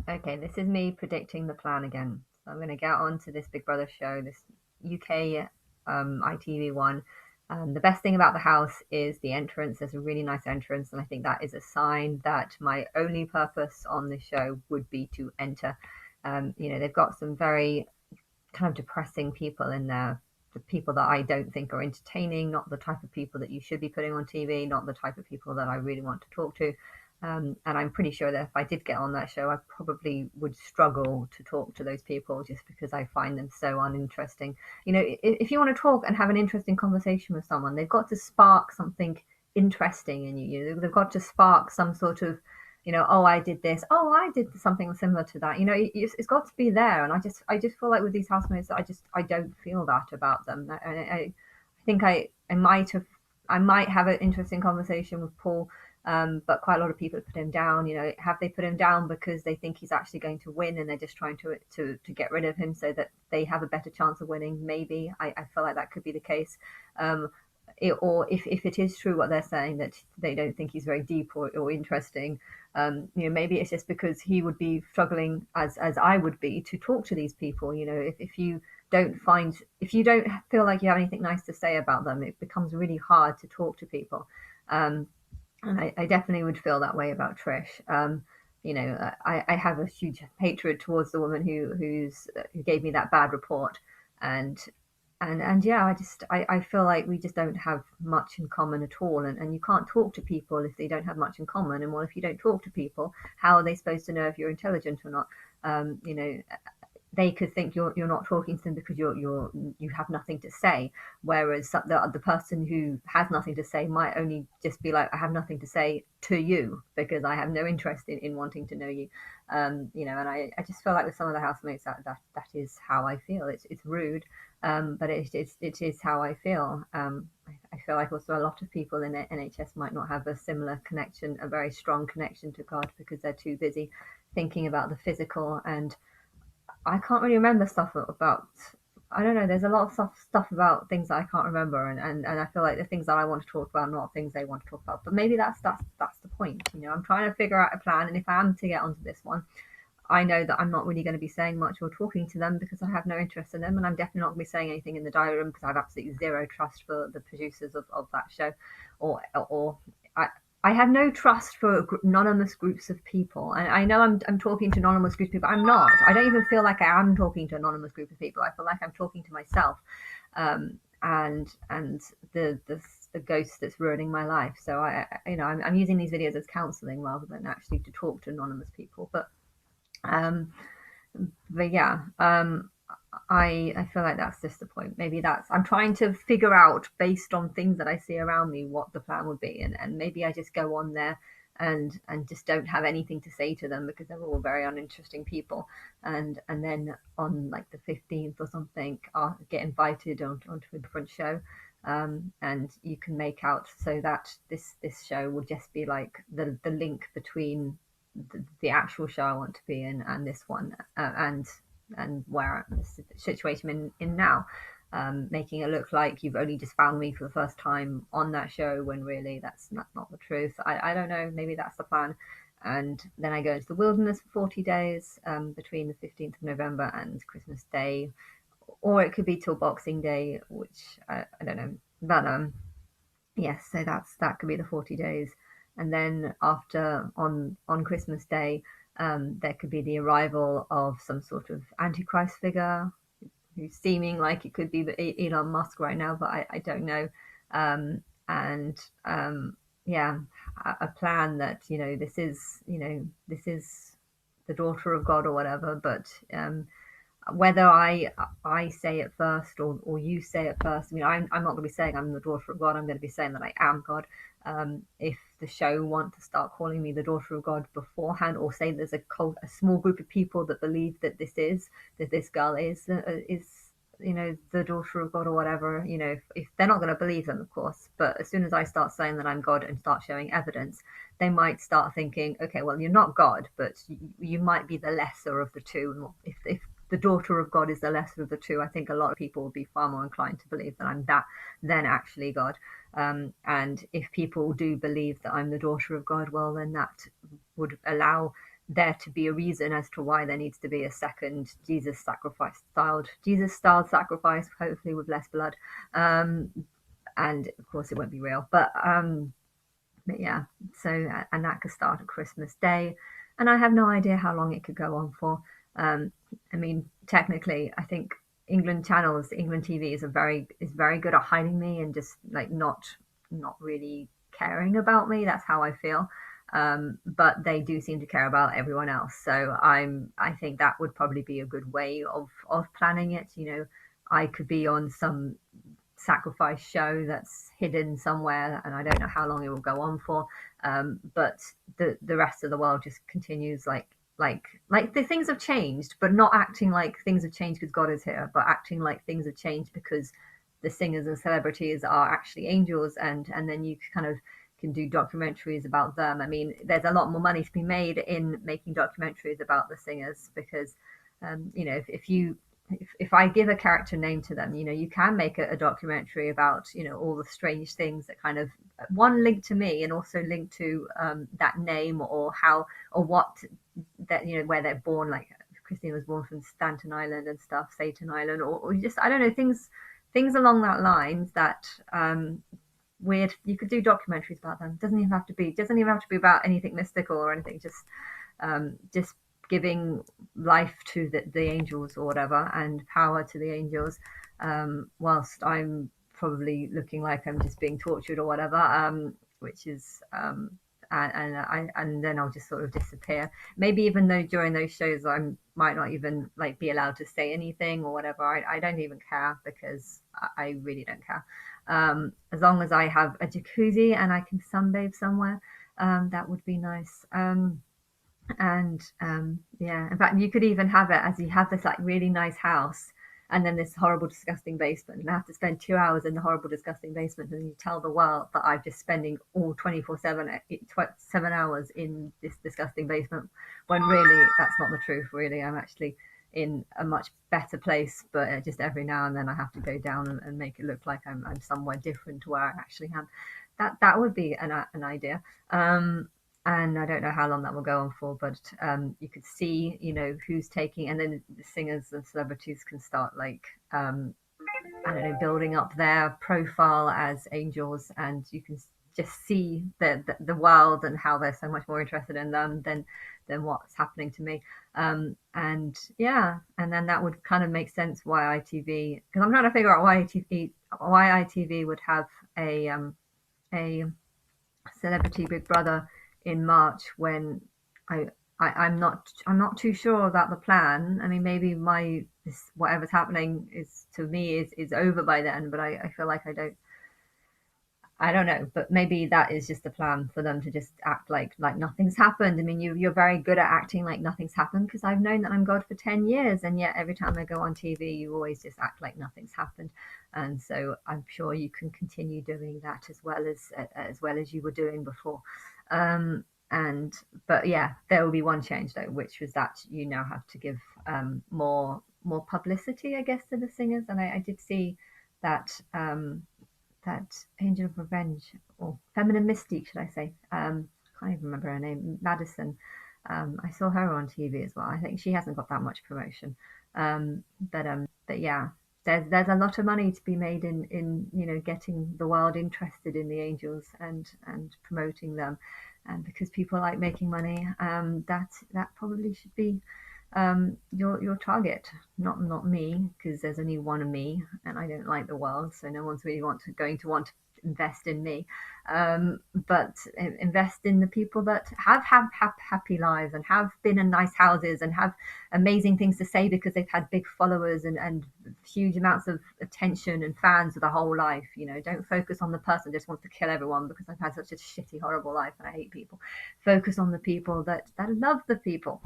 Okay, this is me predicting the plan again. So I'm going to get on to this Big Brother show, this UK ITV one. The best thing about the house is the entrance. There's a really nice entrance, and I think that is a sign that my only purpose on this show would be to enter. They've got some very kind of depressing people in there. The people that I don't think are entertaining, not the type of people that you should be putting on TV, not the type of people that I really want to talk to. And I'm pretty sure that if I did get on that show, I probably would struggle to talk to those people just because I find them so uninteresting. If you want to talk and have an interesting conversation with someone, they've got to spark something interesting in you. They've got to spark some sort of, oh, I did this, oh, I did something similar to that. It's got to be there. And I just feel like with these housemates, I don't feel that about them. I think I might have an interesting conversation with Paul, but quite a lot of people have put him down. Have they put him down because they think he's actually going to win and they're just trying to get rid of him so that they have a better chance of winning? Maybe. I feel like that could be the case. Or if it is true what they're saying, that they don't think he's very deep or interesting, maybe it's just because he would be struggling as I would be to talk to these people. If you don't feel like you have anything nice to say about them, it becomes really hard to talk to people. And I definitely would feel that way about Trish. I have a huge hatred towards the woman who gave me that bad report, and yeah, I feel like we just don't have much in common at all, and you can't talk to people if they don't have much in common. And well, if you don't talk to people, how are they supposed to know if you're intelligent or not? Um, you know, they could think you're not talking to them because you have nothing to say, whereas the person who has nothing to say might only just be like, I have nothing to say to you because I have no interest in wanting to know you. And I just feel like with some of the housemates that is how I feel. It's rude, but it is how I feel. I feel like also a lot of people in the NHS might not have a similar connection, a very strong connection to God, because they're too busy thinking about the physical. And I can't really remember stuff about. I don't know. There's a lot of stuff about things that I can't remember, and I feel like the things that I want to talk about are not things they want to talk about. But maybe that's the point. I'm trying to figure out a plan, and if I am to get onto this one, I know that I'm not really going to be saying much or talking to them because I have no interest in them, and I'm definitely not going to be saying anything in the diary room because I have absolutely zero trust for the producers of that show, or I have no trust for anonymous groups of people. And I know I'm talking to anonymous groups of people. I'm not. I don't even feel like I am talking to an anonymous group of people. I feel like I'm talking to myself, and the ghost that's ruining my life. So I'm using these videos as counselling rather than actually to talk to anonymous people. Um, but yeah, I feel like that's just the point. Maybe I'm trying to figure out based on things that I see around me what the plan would be, and maybe I just go on there and just don't have anything to say to them because they're all very uninteresting people, and then on like the 15th or something, I'll get invited onto a different show. And you can make out so that this show will just be like the link between the actual show I want to be in and this one, and where the situation in now, making it look like you've only just found me for the first time on that show when really that's not the truth. I don't know, maybe that's the plan. And then I go into the wilderness for 40 days, between the 15th of November and Christmas Day, or it could be till Boxing Day, which I don't know. But yes, so that could be the 40 days. And then after on Christmas Day, there could be the arrival of some sort of antichrist figure who's seeming like it could be Elon Musk right now, but I don't know. And yeah, a plan that this is the daughter of God or whatever, but whether I say it first or you say it first. I mean, I'm not going to be saying I'm the daughter of God. I'm going to be saying that I am God. If the show want to start calling me the daughter of God beforehand, or say there's a small group of people that believe that this girl is the daughter of God or whatever, if they're not going to believe them, of course. But as soon as I start saying that I'm God and start showing evidence, they might start thinking, okay, well, you're not God, but you might be the lesser of the two. And if the daughter of God is the lesser of the two, I think a lot of people will be far more inclined to believe that I'm that than actually God. And if people do believe that I'm the daughter of God, well, then that would allow there to be a reason as to why there needs to be a second Jesus styled sacrifice, hopefully with less blood. Um, and of course, it won't be real, but yeah, so and that could start at Christmas Day, and I have no idea how long it could go on for. Um, I mean, technically, I think England TV is very good at hiding me and just like not really caring about me. That's how I feel. But they do seem to care about everyone else. So I think that would probably be a good way of planning it. I could be on some sacrifice show that's hidden somewhere, and I don't know how long it will go on for. But the rest of the world just continues like the things have changed, but not acting like things have changed because God is here, but acting like things have changed because the singers and celebrities are actually angels, and then you kind of can do documentaries about them. I mean, there's a lot more money to be made in making documentaries about the singers because if I give a character name to them, you can make a documentary about, all the strange things that kind of one link to me and also link to that name or how or what that, where they're born. Like Christine was born from Stanton Island and stuff, Satan Island, or just, I don't know, things along that lines that weird. You could do documentaries about them. Doesn't even have to be about anything mystical or anything. Just giving life to the angels or whatever, and power to the angels, whilst I'm probably looking like I'm just being tortured or whatever, which is and then I'll just sort of disappear. Maybe even though during those shows I might not even like be allowed to say anything or whatever. I don't even care because I really don't care. As long as I have a jacuzzi and I can sunbathe somewhere, that would be nice. And yeah, in fact, you could even have it as you have this like really nice house and then this horrible, disgusting basement, and I have to spend 2 hours in the horrible, disgusting basement, and you tell the world that I'm just spending all 24/7, 7 hours in this disgusting basement, when really that's not the truth. Really, I'm actually in a much better place, but just every now and then I have to go down and make it look like I'm somewhere different to where I actually am. That would be an idea. And I don't know how long that will go on for, but you could see, who's taking, and then the singers and celebrities can start like, I don't know, building up their profile as angels, and you can just see the world and how they're so much more interested in them than what's happening to me. And yeah, and then that would kind of make sense why ITV, because I'm trying to figure out why ITV would have a Celebrity Big Brother in March when I, I'm not too sure about the plan. I mean, maybe whatever's happening is to me is over by then, but I feel like I don't know, but maybe that is just a plan for them to just act like nothing's happened. I mean, you're very good at acting like nothing's happened, because I've known that I'm God for 10 years, and yet every time I go on TV, you always just act like nothing's happened. And so I'm sure you can continue doing that as well as you were doing before. And but yeah, there will be one change though, which was that you now have to give more publicity, I guess, to the singers. And I did see that. That Angel of Revenge, or Feminine Mystique, should I say? Can't even remember her name. Madison. I saw her on TV as well. I think she hasn't got that much promotion. But yeah, there's a lot of money to be made in getting the world interested in the angels and promoting them, and because people like making money, that probably should be your target, not me, because there's only one of me, and I don't like the world, so no one's really going to want to invest in me. But invest in the people that have happy lives and have been in nice houses and have amazing things to say because they've had big followers and huge amounts of attention and fans for the whole life. Don't focus on the person who just wants to kill everyone because I've had such a shitty, horrible life and I hate people. Focus on the people that love the people.